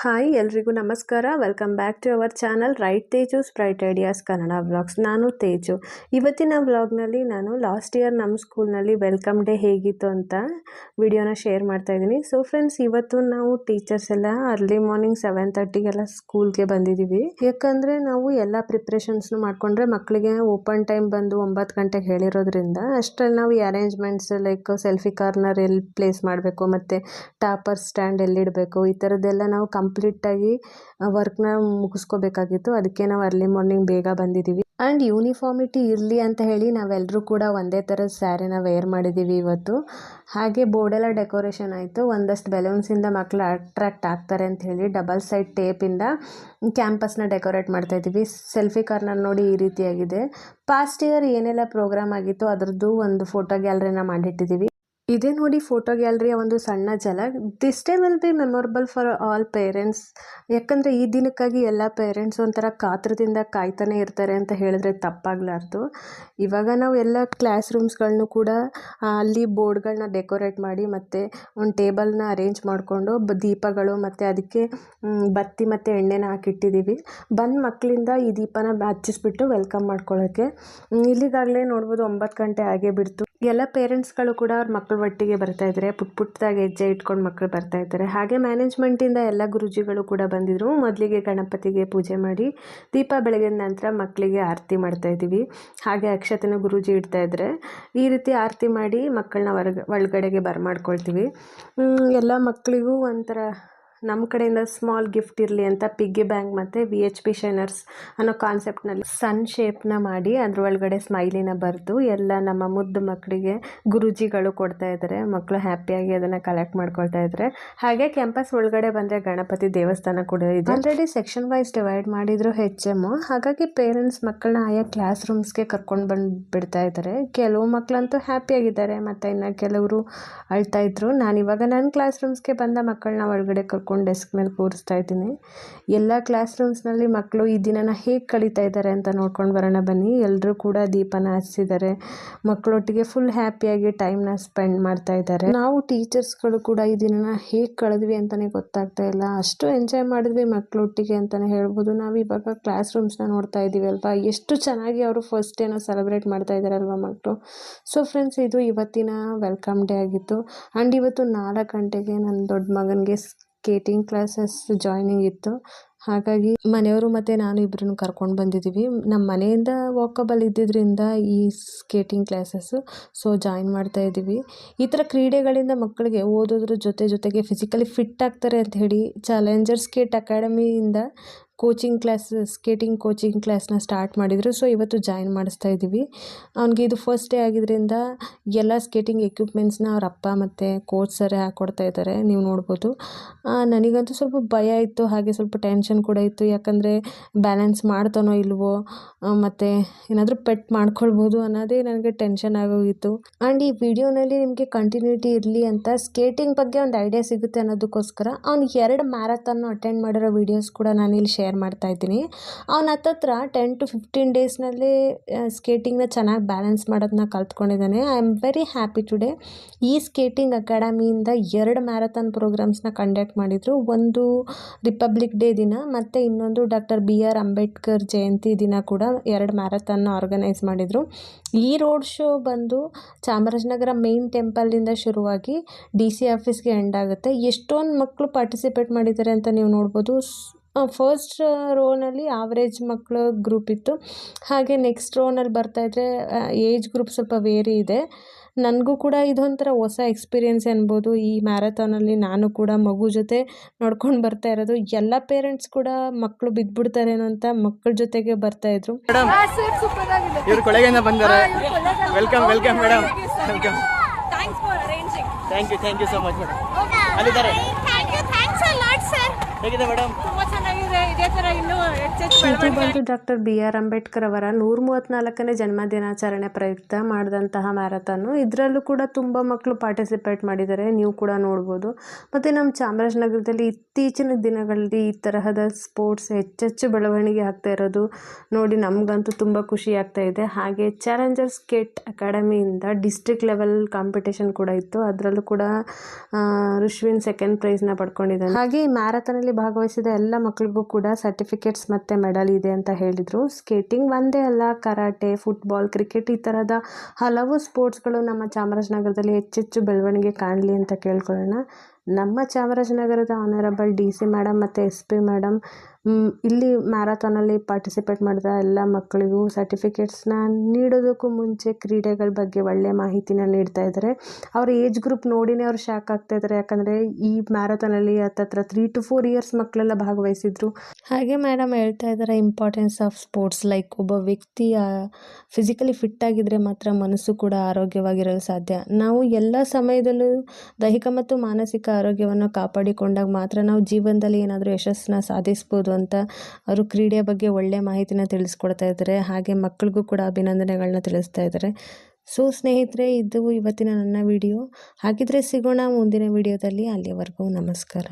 Hi ಎಲ್ರಿಗೂ ನಮಸ್ಕಾರ. Welcome back to our channel right Tejus bright ideas Kannada vlogs. ನಾನು ತೇಜು. ಇವತ್ತಿನ ವ್ಲಾಗ್ನಲ್ಲಿ ನಾನು ಲಾಸ್ಟ್ ಇಯರ್ ನಮ್ಮ ಸ್ಕೂಲ್ನಲ್ಲಿ ವೆಲ್ಕಮ್ ಡೇ ಹೇಗಿತ್ತು ಅಂತ ವಿಡಿಯೋನ ಶೇರ್ ಮಾಡ್ತಾ ಇದ್ದೀನಿ. ಸೊ ಫ್ರೆಂಡ್ಸ್, ಇವತ್ತು ನಾವು ಟೀಚರ್ಸ್ ಎಲ್ಲ ಅರ್ಲಿ ಮಾರ್ನಿಂಗ್ 7:30ಗೆಲ್ಲ ಸ್ಕೂಲ್ಗೆ ಬಂದಿದ್ದೀವಿ. ಯಾಕಂದರೆ ನಾವು ಎಲ್ಲ ಪ್ರಿಪ್ರೇಷನ್ಸ್ನು ಮಾಡಿಕೊಂಡ್ರೆ ಮಕ್ಕಳಿಗೆ ಓಪನ್ ಟೈಮ್ ಬಂದು 9 ಗಂಟೆಗೆ ಹೇಳಿರೋದ್ರಿಂದ ಅಷ್ಟರಲ್ಲಿ ನಾವು ಈ ಅರೇಂಜ್ಮೆಂಟ್ಸ್ ಲೈಕ್ ಸೆಲ್ಫಿ ಕಾರ್ನರ್ ಎಲ್ಲಿ ಪ್ಲೇಸ್ ಮಾಡಬೇಕು ಮತ್ತು ಟಾಪರ್ ಸ್ಟ್ಯಾಂಡ್ ಎಲ್ಲಿಡಬೇಕು ಈ ಥರದ್ದೆಲ್ಲ ನಾವು ಕಂಪ್ಲೀಟಾಗಿ ವರ್ಕ್ನ ಮುಗಿಸ್ಕೋಬೇಕಾಗಿತ್ತು. ಅದಕ್ಕೆ ನಾವು ಅರ್ಲಿ ಮಾರ್ನಿಂಗ್ ಬೇಗ ಬಂದಿದ್ದೀವಿ. ಆ್ಯಂಡ್ ಯೂನಿಫಾರ್ಮಿಟಿ ಇರಲಿ ಅಂತ ಹೇಳಿ ನಾವೆಲ್ಲರೂ ಕೂಡ ಒಂದೇ ಥರದ ಸ್ಯಾರಿನ ವೇರ್ ಮಾಡಿದ್ದೀವಿ ಇವತ್ತು. ಹಾಗೆ ಬೋರ್ಡೆಲ್ಲ ಡೆಕೋರೇಷನ್ ಆಯಿತು. ಒಂದಷ್ಟು ಬೆಲೂನ್ಸಿಂದ ಮಕ್ಕಳು ಅಟ್ರಾಕ್ಟ್ ಆಗ್ತಾರೆ ಅಂತ ಹೇಳಿ ಡಬಲ್ ಸೈಡ್ ಟೇಪಿಂದ ಕ್ಯಾಂಪಸ್ನ ಡೆಕೋರೇಟ್ ಮಾಡ್ತಾ ಇದ್ದೀವಿ. ಸೆಲ್ಫಿ ಕಾರ್ನರ್ ನೋಡಿ ಈ ರೀತಿಯಾಗಿದೆ. ಪಾಸ್ಟ್ ಇಯರ್ ಏನೆಲ್ಲ ಪ್ರೋಗ್ರಾಮ್ ಆಗಿತ್ತು ಅದರದ್ದು ಒಂದು ಫೋಟೋ ಗ್ಯಾಲರಿನ ಮಾಡಿಟ್ಟಿದ್ದೀವಿ. ಇದೇ ನೋಡಿ ಫೋಟೋ ಗ್ಯಾಲರಿಯ ಒಂದು ಸಣ್ಣ ಝಲಕ್. This day will be memorable for all parents. ಯಾಕಂದರೆ ಈ ದಿನಕ್ಕಾಗಿ ಎಲ್ಲ ಪೇರೆಂಟ್ಸ್ ಒಂಥರ ಕಾತ್ರದಿಂದ ಕಾಯ್ತಾನೆ ಇರ್ತಾರೆ ಅಂತ ಹೇಳಿದ್ರೆ ತಪ್ಪಾಗಲಾರ್ದು. ಇವಾಗ ನಾವು ಎಲ್ಲ ಕ್ಲಾಸ್ ರೂಮ್ಸ್ಗಳನ್ನೂ ಕೂಡ ಅಲ್ಲಿ ಬೋರ್ಡ್ಗಳನ್ನ ಡೆಕೋರೇಟ್ ಮಾಡಿ ಮತ್ತು ಒಂದು ಟೇಬಲ್ನ ಅರೇಂಜ್ ಮಾಡಿಕೊಂಡು ದೀಪಗಳು ಮತ್ತು ಅದಕ್ಕೆ ಬತ್ತಿ ಮತ್ತು ಎಣ್ಣೆನ ಹಾಕಿಟ್ಟಿದ್ದೀವಿ. ಬಂದು ಮಕ್ಕಳಿಂದ ಈ ದೀಪನ ಹಚ್ಚಿಸ್ಬಿಟ್ಟು ವೆಲ್ಕಮ್ ಮಾಡ್ಕೊಳ್ಳೋಕ್ಕೆ. ಇಲ್ಲಿಗಾಗಲೇ ನೋಡ್ಬೋದು 9 ಗಂಟೆ ಆಗೇ ಬಿಡ್ತು. ಎಲ್ಲ ಪೇರೆಂಟ್ಸ್ಗಳು ಕೂಡ ಅವ್ರ ಮಕ್ಕಳು ಒಟ್ಟಿಗೆ ಬರ್ತಾಯಿದ್ದಾರೆ. ಪುಟ್ಟದಾಗಿ ಹೆಜ್ಜೆ ಇಟ್ಕೊಂಡು ಮಕ್ಕಳು ಬರ್ತಾಯಿದ್ದಾರೆ. ಹಾಗೆ ಮ್ಯಾನೇಜ್ಮೆಂಟಿಂದ ಎಲ್ಲ ಗುರುಜಿಗಳು ಕೂಡ ಬಂದಿದ್ದರು. ಮೊದಲಿಗೆ ಗಣಪತಿಗೆ ಪೂಜೆ ಮಾಡಿ ದೀಪ ಬೆಳಗಿದ ನಂತರ ಮಕ್ಕಳಿಗೆ ಆರತಿ ಮಾಡ್ತಾಯಿದ್ದೀವಿ. ಹಾಗೆ ಅಕ್ಷತೆನ ಗುರೂಜಿ ಇಡ್ತಾಯಿದ್ರೆ ಈ ರೀತಿ ಆರತಿ ಮಾಡಿ ಮಕ್ಕಳನ್ನ ಒಳಗಡೆಗೆ ಬರ್ಮಾಡ್ಕೊಳ್ತೀವಿ. ಎಲ್ಲ ಮಕ್ಕಳಿಗೂ ಒಂಥರ ನಮ್ಮ ಕಡೆಯಿಂದ ಸ್ಮಾಲ್ ಗಿಫ್ಟ್ ಇರಲಿ ಅಂತ ಪಿಗ್ಗಿ ಬ್ಯಾಂಕ್ ಮತ್ತು VHP ಶೈನರ್ಸ್ ಅನ್ನೋ ಕಾನ್ಸೆಪ್ಟ್ನಲ್ಲಿ ಸನ್ ಶೇಪ್ನ ಮಾಡಿ ಅದ್ರ ಒಳಗಡೆ ಸ್ಮೈಲಿನ ಬರೆದು ಎಲ್ಲ ನಮ್ಮ ಮುದ್ದು ಮಕ್ಕಳಿಗೆ ಗುರುಜಿಗಳು ಕೊಡ್ತಾ ಇದ್ದಾರೆ. ಮಕ್ಕಳು ಹ್ಯಾಪಿಯಾಗಿ ಅದನ್ನು ಕಲೆಕ್ಟ್ ಮಾಡ್ಕೊಳ್ತಾ ಇದ್ದಾರೆ. ಹಾಗೆ ಕ್ಯಾಂಪಸ್ ಒಳಗಡೆ ಬಂದರೆ ಗಣಪತಿ ದೇವಸ್ಥಾನ ಕೂಡ ಇದೆ. ಆಲ್ರೆಡಿ ಸೆಕ್ಷನ್ ವೈಸ್ ಡಿವೈಡ್ ಮಾಡಿದ್ರು HM. ಹಾಗಾಗಿ ಪೇರೆಂಟ್ಸ್ ಮಕ್ಕಳನ್ನ ಆಯಾ ಕ್ಲಾಸ್ ರೂಮ್ಸ್ಗೆ ಕರ್ಕೊಂಡು ಬಂದು ಬಿಡ್ತಾ ಇದ್ದಾರೆ. ಕೆಲವು ಮಕ್ಕಳಂತೂ ಹ್ಯಾಪಿಯಾಗಿದ್ದಾರೆ ಮತ್ತು ಇನ್ನು ಕೆಲವರು ಅಳ್ತಾ ಇದ್ರು. ನಾನಿವಾಗ ನನ್ನ ಕ್ಲಾಸ್ ರೂಮ್ಸ್ಗೆ ಬಂದ ಮಕ್ಕಳನ್ನ ಒಳಗಡೆ ಕರ್ಕೊಂಡು ಡೆಸ್ಕ್ ಮೇಲೆ ಕೂರಿಸ್ತಾ ಇದ್ದೀನಿ. ಎಲ್ಲ ಕ್ಲಾಸ್ ರೂಮ್ಸ್ನಲ್ಲಿ ಮಕ್ಕಳು ಈ ದಿನನ ಹೇಗೆ ಕಳೀತಾ ಇದ್ದಾರೆ ಅಂತ ನೋಡ್ಕೊಂಡು ಬರೋಣ ಬನ್ನಿ. ಎಲ್ಲರೂ ಕೂಡ ದೀಪನ ಹಚ್ಚಿದ್ದಾರೆ. ಮಕ್ಕಳೊಟ್ಟಿಗೆ ಫುಲ್ ಹ್ಯಾಪಿಯಾಗಿ ಟೈಮ್ನ ಸ್ಪೆಂಡ್ ಮಾಡ್ತಾ ಇದ್ದಾರೆ. ನಾವು ಟೀಚರ್ಸ್ಗಳು ಕೂಡ ಈ ದಿನನ ಹೇಗೆ ಕಳೆದ್ವಿ ಅಂತಲೇ ಗೊತ್ತಾಗ್ತಾ ಇಲ್ಲ. ಅಷ್ಟು ಎಂಜಾಯ್ ಮಾಡಿದ್ವಿ ಮಕ್ಕಳೊಟ್ಟಿಗೆ ಅಂತಲೇ ಹೇಳ್ಬೋದು. ನಾವು ಇವಾಗ ಕ್ಲಾಸ್ ರೂಮ್ಸ್ನ ನೋಡ್ತಾ ಇದ್ದೀವಿ ಅಲ್ವಾ, ಎಷ್ಟು ಚೆನ್ನಾಗಿ ಅವರು ಫಸ್ಟ್ ಡೇನ ಸೆಲೆಬ್ರೇಟ್ ಮಾಡ್ತಾ ಇದ್ದಾರೆ ಅಲ್ವಾ ಮಕ್ಕಳು. ಸೊ ಫ್ರೆಂಡ್ಸ್, ಇದು ಇವತ್ತಿನ ವೆಲ್ಕಮ್ ಡೇ ಆಗಿತ್ತು. ಆ್ಯಂಡ್ ಇವತ್ತು 4 ಗಂಟೆಗೆ ನನ್ನ ದೊಡ್ಡ ಮಗನಿಗೆ ಸ್ಕೇಟಿಂಗ್ ಕ್ಲಾಸಸ್ ಜಾಯ್ನಿಂಗ್ ಇತ್ತು. ಹಾಗಾಗಿ ಮನೆಯವರು ಮತ್ತು ನಾನು ಇಬ್ಬರನ್ನು ಕರ್ಕೊಂಡು ಬಂದಿದ್ದೀವಿ. ನಮ್ಮ ಮನೆಯಿಂದ ವಾಕಬಲ್ ಇದ್ದಿದ್ದರಿಂದ ಈ ಸ್ಕೇಟಿಂಗ್ ಕ್ಲಾಸಸ್ಸು ಸೊ ಜಾಯಿನ್ ಮಾಡ್ತಾ ಇದ್ದೀವಿ. ಈ ಥರ ಕ್ರೀಡೆಗಳಿಂದ ಮಕ್ಕಳಿಗೆ ಓದೋದ್ರ ಜೊತೆಗೆ ಫಿಸಿಕಲಿ ಫಿಟ್ ಆಗ್ತಾರೆ ಅಂತ ಹೇಳಿ ಚಾಲೆಂಜರ್ ಸ್ಕೇಟ್ ಅಕಾಡೆಮಿಯಿಂದ ಸ್ಕೇಟಿಂಗ್ ಕೋಚಿಂಗ್ ಕ್ಲಾಸ್ನ ಸ್ಟಾರ್ಟ್ ಮಾಡಿದರು. ಸೊ ಇವತ್ತು ಜಾಯಿನ್ ಮಾಡಿಸ್ತಾ ಇದ್ದೀವಿ. ಅವ್ನಿಗೆ ಇದು ಫಸ್ಟ್ ಡೇ ಆಗಿದ್ದರಿಂದ ಎಲ್ಲ ಸ್ಕೇಟಿಂಗ್ ಎಕ್ವಿಪ್ಮೆಂಟ್ಸ್ನ ಅವ್ರ ಅಪ್ಪ ಮತ್ತು ಕೋಚ್ ಸರೇ ಹಾಕ್ಕೊಡ್ತಾ ಇದ್ದಾರೆ, ನೀವು ನೋಡ್ಬೋದು. ನನಗಂತೂ ಸ್ವಲ್ಪ ಭಯ ಇತ್ತು, ಹಾಗೆ ಸ್ವಲ್ಪ ಟೆನ್ಷನ್ ಕೂಡ ಇತ್ತು. ಯಾಕಂದರೆ ಬ್ಯಾಲೆನ್ಸ್ ಮಾಡ್ತಾನೋ ಇಲ್ವೋ ಮತ್ತು ಏನಾದರೂ ಪೆಟ್ ಮಾಡ್ಕೊಳ್ಬೋದು ಅನ್ನೋದೇ ನನಗೆ ಟೆನ್ಷನ್ ಆಗೋಗಿತ್ತು. ಆ್ಯಂಡ್ ಈ ವಿಡಿಯೋನಲ್ಲಿ ನಿಮಗೆ ಕಂಟಿನ್ಯೂಟಿ ಇರಲಿ ಅಂತ ಸ್ಕೇಟಿಂಗ್ ಬಗ್ಗೆ ಒಂದು ಐಡಿಯಾ ಸಿಗುತ್ತೆ ಅನ್ನೋದಕ್ಕೋಸ್ಕರ ಅವ್ನು 2 ಮ್ಯಾರಥಾನ್ನು ಅಟೆಂಡ್ ಮಾಡಿರೋ ವೀಡಿಯೋಸ್ ಕೂಡ ನಾನು ಇಲ್ಲಿ ಶೇರ್ ಮಾಡ್ತಾ ಇದ್ದೀನಿ. ಅವನ ಹತ್ತತ್ರ 10 to 15 ಡೇಸ್ನಲ್ಲಿ ಸ್ಕೇಟಿಂಗ್ನ ಚೆನ್ನಾಗಿ ಬ್ಯಾಲೆನ್ಸ್ ಮಾಡೋದನ್ನ ಕಲ್ತ್ಕೊಂಡಿದ್ದಾನೆ. I am very happy today. ಈ ಸ್ಕೇಟಿಂಗ್ ಅಕಾಡೆಮಿಯಿಂದ 2 ಮ್ಯಾರಥಾನ್ ಪ್ರೋಗ್ರಾಮ್ಸ್ನ ಕಂಡಕ್ಟ್ ಮಾಡಿದರು. ಒಂದು ರಿಪಬ್ಲಿಕ್ ಡೇ ದಿನ ಮತ್ತು ಇನ್ನೊಂದು ಡಾಕ್ಟರ್ BR ಅಂಬೇಡ್ಕರ್ ಜಯಂತಿ ದಿನ ಕೂಡ 2 ಮ್ಯಾರಥಾನ್ನ ಆರ್ಗನೈಸ್ ಮಾಡಿದರು. ಈ ರೋಡ್ ಶೋ ಬಂದು ಚಾಮರಾಜನಗರ ಮೇನ್ ಟೆಂಪಲಿಂದ ಶುರುವಾಗಿ DC ಆಫೀಸ್ಗೆ ಎಂಡ್ ಆಗುತ್ತೆ. ಎಷ್ಟೊಂದು ಮಕ್ಕಳು ಪಾರ್ಟಿಸಿಪೇಟ್ ಮಾಡಿದ್ದಾರೆ ಅಂತ ನೀವು ನೋಡ್ಬೋದು. ಫಸ್ಟ್ ರೋನಲ್ಲಿ ಆವ್ರೇಜ್ ಮಕ್ಕಳ ಗ್ರೂಪ್ ಇತ್ತು. ಹಾಗೆ ನೆಕ್ಸ್ಟ್ ರೋನಲ್ಲಿ ಬರ್ತಾಯಿದ್ರೆ ಏಜ್ ಗ್ರೂಪ್ ಸ್ವಲ್ಪ ವೇರಿ ಇದೆ. ನನಗೂ ಕೂಡ ಇದೊಂಥರ ಹೊಸ ಎಕ್ಸ್ಪೀರಿಯೆನ್ಸ್ ಅನ್ಬೋದು. ಈ ಮ್ಯಾರಥಾನಲ್ಲಿ ನಾನು ಕೂಡ ಮಗು ಜೊತೆ ನೋಡ್ಕೊಂಡು ಬರ್ತಾ ಇರೋದು. ಎಲ್ಲ ಪೇರೆಂಟ್ಸ್ ಕೂಡ ಮಕ್ಕಳು ಬಿದ್ದುಬಿಡ್ತಾರೇನೋ ಅಂತ ಮಕ್ಕಳ ಜೊತೆಗೆ ಬರ್ತಾಯಿದ್ರು. ಇವರು ಕೊಳೆಯಿಂದ ಬಂದರೆ welcome madam. Welcome. Thank you so much madam. ಅಲ್ಲಿದ್ದಾರೆ. ಹೇಗಿದೆ ಮೇಡಮ್? ತುಂಬಾ ಚೆನ್ನಾಗಿದೆ. ಇದೇ ತರ ಇನ್ನೂ ಹೆಚ್ಚೆಚ್ಚು ಇದು ಬಂದು ಡಾಕ್ಟರ್ BR ಅಂಬೇಡ್ಕರ್ ಅವರ 134ನೇ ಜನ್ಮದಿನಾಚರಣೆ ಪ್ರಯುಕ್ತ ಮಾಡಿದಂತಹ ಮ್ಯಾರಥಾನು. ಇದರಲ್ಲೂ ಕೂಡ ತುಂಬ ಮಕ್ಕಳು ಪಾರ್ಟಿಸಿಪೇಟ್ ಮಾಡಿದ್ದಾರೆ, ನೀವು ಕೂಡ ನೋಡ್ಬೋದು. ಮತ್ತು ನಮ್ಮ ಚಾಮರಾಜನಗರದಲ್ಲಿ ಇತ್ತೀಚಿನ ದಿನಗಳಲ್ಲಿ ಈ ತರಹದ ಸ್ಪೋರ್ಟ್ಸ್ ಹೆಚ್ಚೆಚ್ಚು ಬೆಳವಣಿಗೆ ಆಗ್ತಾ ಇರೋದು ನೋಡಿ ನಮಗಂತೂ ತುಂಬ ಖುಷಿ ಆಗ್ತಾ ಇದೆ. ಹಾಗೆ ಚಾಲೆಂಜರ್ಸ್ ಸ್ಕೇಟ್ ಅಕಾಡೆಮಿಯಿಂದ ಡಿಸ್ಟ್ರಿಕ್ಟ್ ಲೆವೆಲ್ ಕಾಂಪಿಟೇಷನ್ ಕೂಡ ಇತ್ತು, ಅದರಲ್ಲೂ ಕೂಡ ಋಷಿವಿನ್ ಸೆಕೆಂಡ್ ಪ್ರೈಸ್ನ ಪಡ್ಕೊಂಡಿದ್ದಾನೆ. ಹಾಗೆ ಈ ಮ್ಯಾರಥಾನಲ್ಲಿ ಭಾಗವಹಿಸಿದ ಎಲ್ಲ ಮಕ್ಕಳಿಗೂ ಕೂಡ ಸರ್ಟಿಫಿಕೇಟ್ಸ್ ಮತ್ತು ಮೆಡಲ್ ಇದೆ ಅಂತ ಹೇಳಿದರು. ಸ್ಕೇಟಿಂಗ್ ಒಂದೇ ಅಲ್ಲ, ಕರಾಟೆ, ಫುಟ್ಬಾಲ್, ಕ್ರಿಕೆಟ್ ಈ ಥರದ ಹಲವು ಸ್ಪೋರ್ಟ್ಸ್ಗಳು ನಮ್ಮ ಚಾಮರಾಜನಗರದಲ್ಲಿ ಹೆಚ್ಚೆಚ್ಚು ಬೆಳವಣಿಗೆ ಕಾಣಲಿ ಅಂತ ಕೇಳ್ಕೊಳ್ಳೋಣ. ನಮ್ಮ ಚಾಮರಾಜನಗರದ ಆನರಬಲ್ DC ಮೇಡಮ್ ಮತ್ತು SP ಮೇಡಮ್ ಇಲ್ಲಿ ಮ್ಯಾರಥಾನಲ್ಲಿ ಪಾರ್ಟಿಸಿಪೇಟ್ ಮಾಡಿದ ಎಲ್ಲ ಮಕ್ಕಳಿಗೂ ಸರ್ಟಿಫಿಕೇಟ್ಸ್ನ ನೀಡೋದಕ್ಕೂ ಮುಂಚೆ ಕ್ರೀಡೆಗಳ ಬಗ್ಗೆ ಒಳ್ಳೆಯ ಮಾಹಿತಿನ ನೀಡ್ತಾ ಇದ್ದಾರೆ. ಅವ್ರ ಏಜ್ ಗ್ರೂಪ್ ನೋಡಿನೇ ಅವ್ರು ಶಾಕ್ ಆಗ್ತಾ ಇದ್ದಾರೆ, ಯಾಕಂದರೆ ಈ ಮ್ಯಾರಥಾನಲ್ಲಿ ಹತ್ತತ್ರ 3 to 4 ಇಯರ್ಸ್ ಮಕ್ಕಳೆಲ್ಲ ಭಾಗವಹಿಸಿದ್ರು. ಹಾಗೆ ಮೇಡಮ್ ಹೇಳ್ತಾ ಇದ್ದಾರೆ ಇಂಪಾರ್ಟೆನ್ಸ್ ಆಫ್ ಸ್ಪೋರ್ಟ್ಸ್, ಲೈಕ್ ಒಬ್ಬ ವ್ಯಕ್ತಿ ಫಿಸಿಕಲಿ ಫಿಟ್ ಆಗಿದ್ದರೆ ಮಾತ್ರ ಮನಸ್ಸು ಕೂಡ ಆರೋಗ್ಯವಾಗಿರಲು ಸಾಧ್ಯ. ನಾವು ಎಲ್ಲ ಸಮಯದಲ್ಲೂ ದೈಹಿಕ ಮತ್ತು ಮಾನಸಿಕ ಆರೋಗ್ಯವನ್ನು ಕಾಪಾಡಿಕೊಂಡಾಗ ಮಾತ್ರ ನಾವು ಜೀವನದಲ್ಲಿ ಏನಾದರೂ ಯಶಸ್ಸನ್ನ ಸಾಧಿಸ್ಬೋದು ಅಂತ ಅವರು ಕ್ರೀಡೆಯ ಬಗ್ಗೆ ಒಳ್ಳೆಯ ಮಾಹಿತಿನ ತಿಳಿಸ್ಕೊಡ್ತಾ ಇದ್ದಾರೆ. ಹಾಗೆ ಮಕ್ಕಳಿಗೂ ಕೂಡ ಅಭಿನಂದನೆಗಳನ್ನ ತಿಳಿಸ್ತಾ ಇದ್ದಾರೆ. ಸೊ ಸ್ನೇಹಿತರೆ, ಇದು ಇವತ್ತಿನ ನನ್ನ ವಿಡಿಯೋ. ಹಾಗಿದ್ರೆ ಸಿಗೋಣ ಮುಂದಿನ ವಿಡಿಯೋದಲ್ಲಿ. ಅಲ್ಲಿವರೆಗೂ ನಮಸ್ಕಾರ.